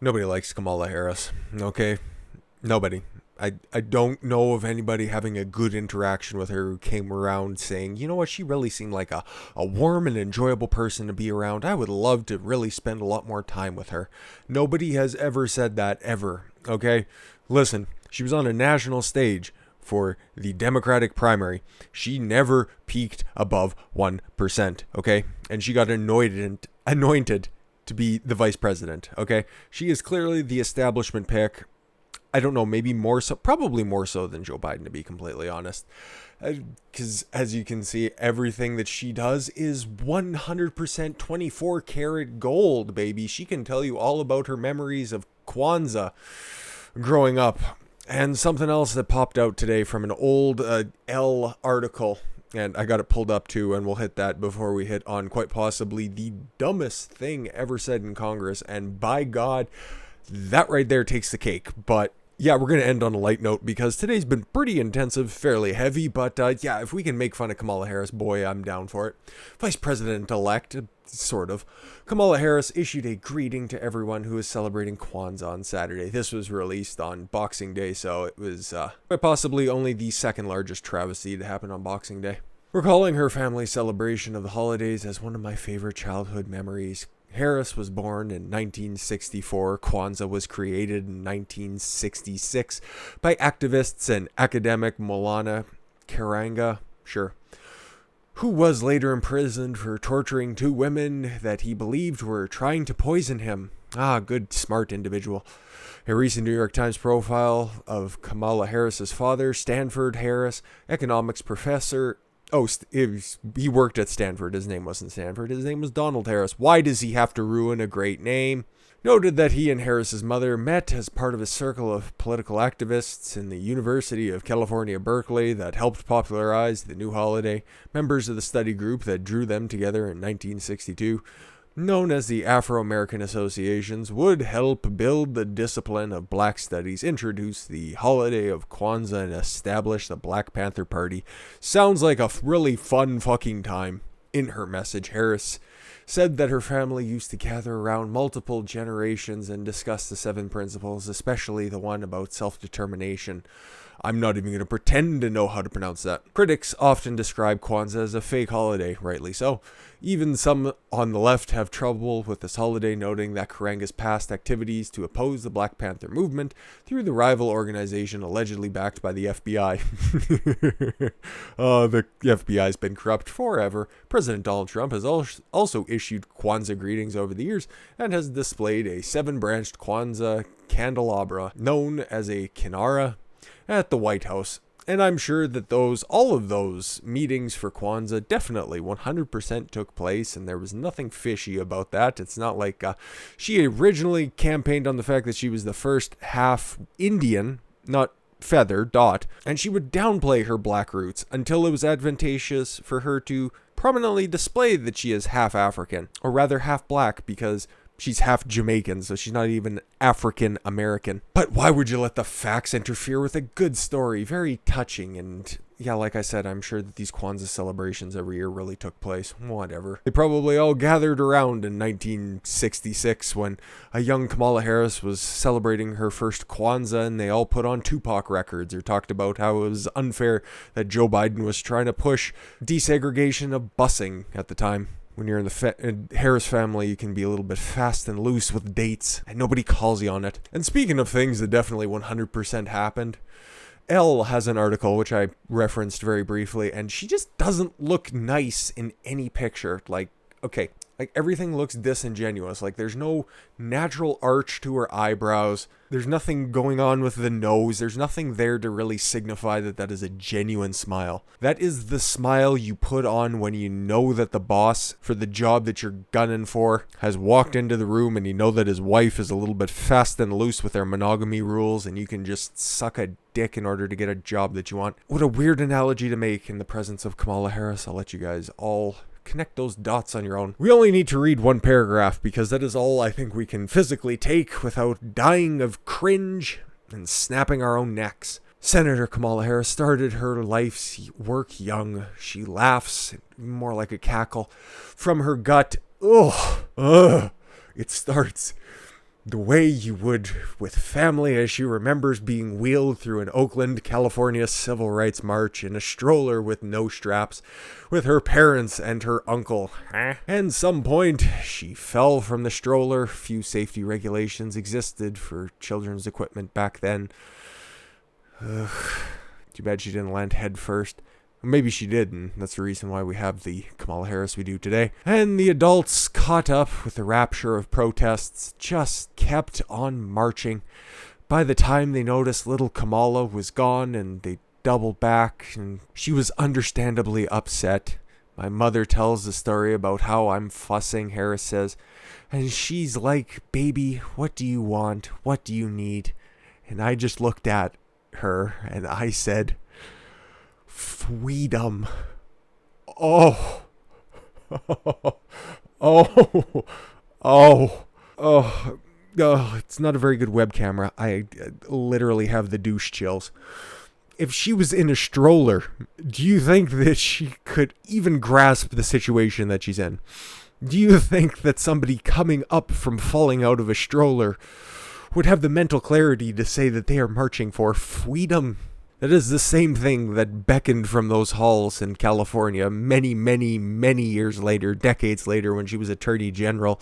Nobody likes Kamala Harris, okay? Nobody. I don't know of anybody having a good interaction with her who came around saying, you know what, she really seemed like a warm and enjoyable person to be around. I would love to really spend a lot more time with her. Nobody has ever said that, ever, okay? Listen, she was on a national stage for the Democratic primary. She never peaked above 1%, okay? And she got anointed to be the vice president, okay? She is clearly the establishment pick. I don't know, maybe more so, probably more so than Joe Biden, to be completely honest. Because as you can see, everything that she does is 100% 24 karat gold, baby. She can tell you all about her memories of Kwanzaa growing up. And something else that popped out today from an old Elle article, and I got it pulled up too, and we'll hit that before we hit on quite possibly the dumbest thing ever said in Congress. And by God, that right there takes the cake. But yeah, we're going to end on a light note because today's been pretty intensive, fairly heavy. But yeah, if we can make fun of Kamala Harris, boy, I'm down for it. Vice President-elect, sort of. Kamala Harris issued a greeting to everyone who is celebrating Kwanzaa on Saturday. This was released on Boxing Day, so it was quite possibly only the second largest travesty to happen on Boxing Day. Recalling her family's celebration of the holidays as one of my favorite childhood memories, Harris was born in 1964. Kwanzaa was created in 1966 by activists and academic Maulana Karanga, who was later imprisoned for torturing two women that he believed were trying to poison him. Good, smart individual. A recent New York Times profile of Kamala Harris's father, Stanford Harris, economics professor. He worked at Stanford. His name wasn't Stanford. His name was Donald Harris. Why does he have to ruin a great name? Noted that he and Harris's mother met as part of a circle of political activists in the University of California, Berkeley that helped popularize the new holiday. Members of the study group that drew them together in 1962, known as the Afro-American Associations, would help build the discipline of Black Studies, introduce the holiday of Kwanzaa, and establish the Black Panther Party. Sounds like a really fun fucking time. In her message, Harris said that her family used to gather around multiple generations and discuss the 7 principles, especially the one about self-determination. I'm not even going to pretend to know how to pronounce that. Critics often describe Kwanzaa as a fake holiday, rightly so. Even some on the left have trouble with this holiday, noting that Karanga's past activities to oppose the Black Panther movement through the rival organization allegedly backed by the FBI. The FBI's been corrupt forever. President Donald Trump has also issued Kwanzaa greetings over the years and has displayed a 7-branched Kwanzaa candelabra known as a kinara at the White House. And I'm sure that all of those meetings for Kwanzaa definitely 100% took place, and there was nothing fishy about that. It's not like she originally campaigned on the fact that she was the first half Indian, not feather, dot, and she would downplay her black roots until it was advantageous for her to prominently display that she is half African, or rather half black, because she's half Jamaican, so she's not even African American. But why would you let the facts interfere with a good story? Very touching, and yeah, like I said, I'm sure that these Kwanzaa celebrations every year really took place. Whatever. They probably all gathered around in 1966 when a young Kamala Harris was celebrating her first Kwanzaa, and they all put on Tupac records or talked about how it was unfair that Joe Biden was trying to push desegregation of busing at the time. When you're in the Harris family, you can be a little bit fast and loose with dates, and nobody calls you on it. And speaking of things that definitely 100% happened, Elle has an article, which I referenced very briefly, and she just doesn't look nice in any picture. Like everything looks disingenuous. Like, there's no natural arch to her eyebrows. There's nothing going on with the nose. There's nothing there to really signify that that is a genuine smile. That is the smile you put on when you know that the boss for the job that you're gunning for has walked into the room, and you know that his wife is a little bit fast and loose with their monogamy rules, and you can just suck a dick in order to get a job that you want. What a weird analogy to make in the presence of Kamala Harris. I'll let you guys all connect those dots on your own. We only need to read one paragraph because that is all I think we can physically take without dying of cringe and snapping our own necks. Senator Kamala Harris started her life's work young. She laughs, more like a cackle, from her gut. It starts the way you would with family as she remembers being wheeled through an Oakland, California civil rights march in a stroller with no straps, with her parents and her uncle. And some point, she fell from the stroller. Few safety regulations existed for children's equipment back then. Ugh. Too bad she didn't land head first. Maybe she did, and that's the reason why we have the Kamala Harris we do today. And the adults, caught up with the rapture of protests, just kept on marching. By the time they noticed little Kamala was gone, and they doubled back, and she was understandably upset. My mother tells the story about how I'm fussing, Harris says. And she's like, "Baby, what do you want? What do you need?" And I just looked at her, and I said, "Fweedom." Oh. Oh, it's not a very good web camera. I literally have the douche chills. If she was in a stroller, do you think that she could even grasp the situation that she's in? Do you think that somebody coming up from falling out of a stroller would have the mental clarity to say that they are marching for freedom? That is the same thing that beckoned from those halls in California many, many, many years later, decades later, when she was Attorney General,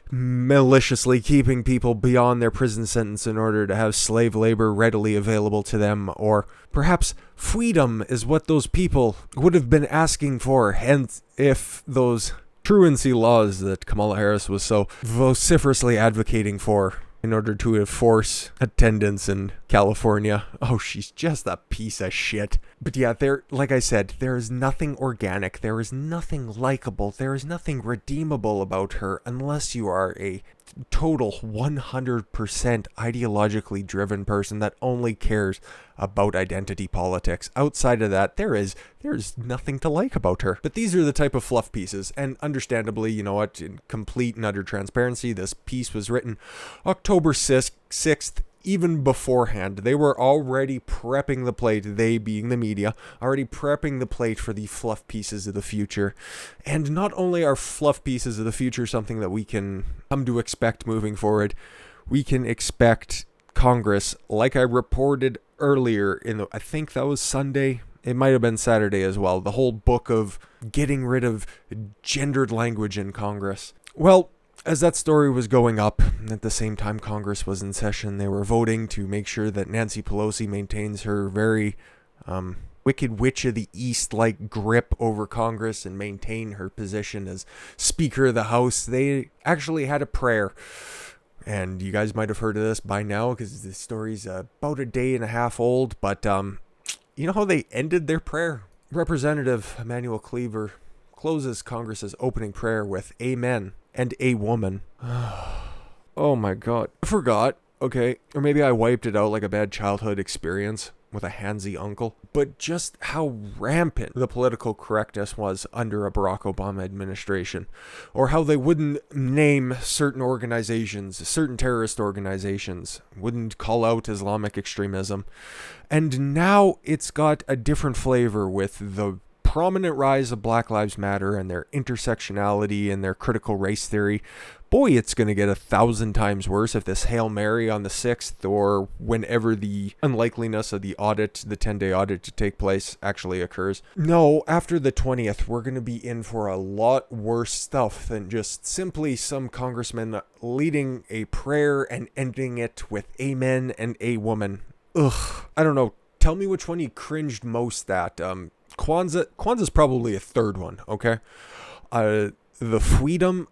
maliciously keeping people beyond their prison sentence in order to have slave labor readily available to them. Or perhaps freedom is what those people would have been asking for, hence if those truancy laws that Kamala Harris was so vociferously advocating for in order to enforce attendance in California. Oh, she's just a piece of shit. But yeah, like I said, there is nothing organic, there is nothing likable, there is nothing redeemable about her unless you are a total 100% ideologically driven person that only cares about identity politics. Outside of that, there's nothing to like about her. But these are the type of fluff pieces, and understandably, you know what, in complete and utter transparency, this piece was written October 6th, even beforehand. They were already prepping the plate, they being the media, already prepping the plate for the fluff pieces of the future. And not only are fluff pieces of the future something that we can come to expect moving forward, we can expect Congress, like I reported earlier I think that was Sunday, it might have been Saturday as well, the whole book of getting rid of gendered language in Congress. Well, as that story was going up, at the same time Congress was in session, they were voting to make sure that Nancy Pelosi maintains her very Wicked Witch of the East-like grip over Congress and maintain her position as Speaker of the House. They actually had a prayer. And you guys might have heard of this by now because the story's about a day and a half old. But you know how they ended their prayer? Representative Emmanuel Cleaver closes Congress's opening prayer with "Amen" and "A woman." Oh my god. I forgot, okay? Or maybe I wiped it out like a bad childhood experience with a handsy uncle. But just how rampant the political correctness was under a Barack Obama administration. Or how they wouldn't name certain organizations, certain terrorist organizations, wouldn't call out Islamic extremism. And now it's got a different flavor with the prominent rise of Black Lives Matter and their intersectionality and their critical race theory. Boy, it's going to get 1,000 times worse if this Hail Mary on the 6th or whenever the unlikeliness of the 10-day audit to take place actually occurs. No, after the 20th, we're going to be in for a lot worse stuff than just simply some congressman leading a prayer and ending it with "Amen" and "A woman." Ugh, I don't know. Tell me which one you cringed most at. Kwanzaa's probably a third one, okay? The Fweedom,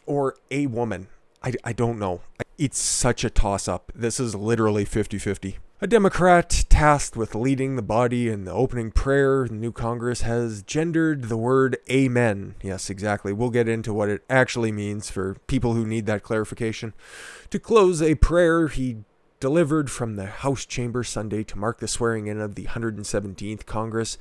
or "A woman." I don't know. It's such a toss-up. This is literally 50-50. A Democrat tasked with leading the body in the opening prayer, the new Congress has gendered the word "amen." Yes, exactly. We'll get into what it actually means for people who need that clarification. To close a prayer he delivered from the House chamber Sunday to mark the swearing-in of the 117th Congress,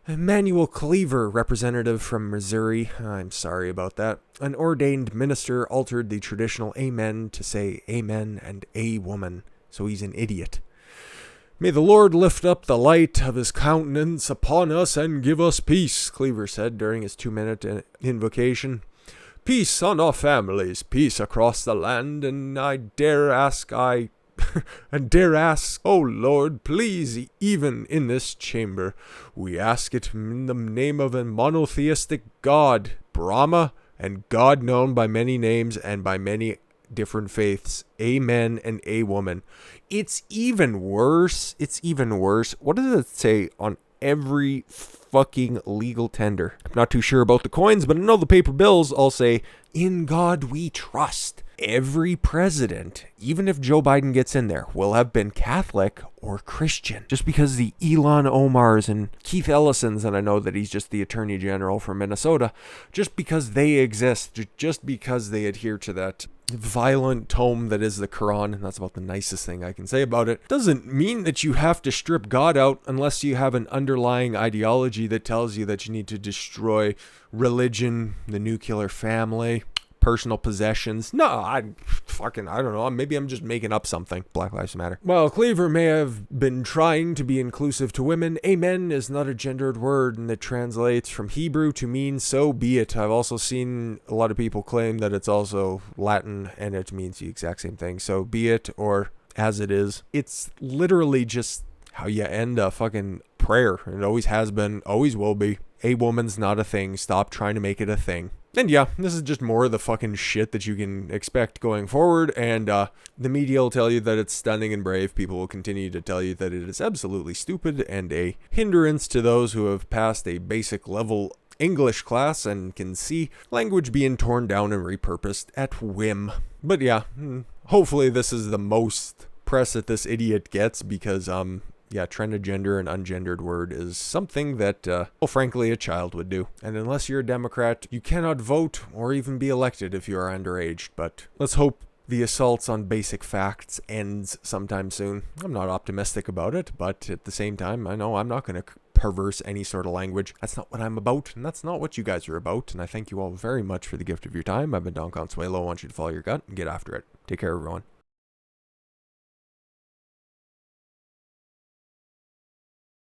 Emmanuel Cleaver, representative from Missouri, I'm sorry about that, an ordained minister, altered the traditional "amen" to say "amen" and "a woman," so he's an idiot. "May the Lord lift up the light of his countenance upon us and give us peace," Cleaver said during his 2-minute invocation. Peace on our families, peace across the land, and I dare ask, oh Lord, please, even in this chamber, we ask it in the name of a monotheistic God, Brahma, and God known by many names and by many different faiths. Amen and Awoman. It's even worse. What does it say on every fucking legal tender? I'm not too sure about the coins, but I know the paper bills all say, in God we trust. Every president, even if Joe Biden gets in there, will have been Catholic or Christian. Just because the Elon Omars and Keith Ellisons, and I know that he's just the Attorney General from Minnesota, just because they exist, just because they adhere to that violent tome that is the Quran, and that's about the nicest thing I can say about it, doesn't mean that you have to strip God out unless you have an underlying ideology that tells you that you need to destroy religion, the nuclear family, personal possessions. No, I don't know. Maybe I'm just making up something. Black Lives Matter. While Cleaver may have been trying to be inclusive to women, amen is not a gendered word, and it translates from Hebrew to mean so be it. I've also seen a lot of people claim that it's also Latin and it means the exact same thing. So be it or as it is. It's literally just how you end a fucking prayer. It always has been, always will be. A woman's not a thing. Stop trying to make it a thing. And yeah, this is just more of the fucking shit that you can expect going forward, and the media will tell you that it's stunning and brave. People will continue to tell you that it is absolutely stupid and a hindrance to those who have passed a basic level English class and can see language being torn down and repurposed at whim. But yeah, hopefully this is the most press that this idiot gets, because yeah, trying to gender an ungendered word is something that, well, frankly, a child would do. And unless you're a Democrat, you cannot vote or even be elected if you are underage. But let's hope the assaults on basic facts ends sometime soon. I'm not optimistic about it, but at the same time, I know I'm not going to perverse any sort of language. That's not what I'm about, and that's not what you guys are about. And I thank you all very much for the gift of your time. I've been Don Consuelo. I want you to follow your gut and get after it. Take care, everyone.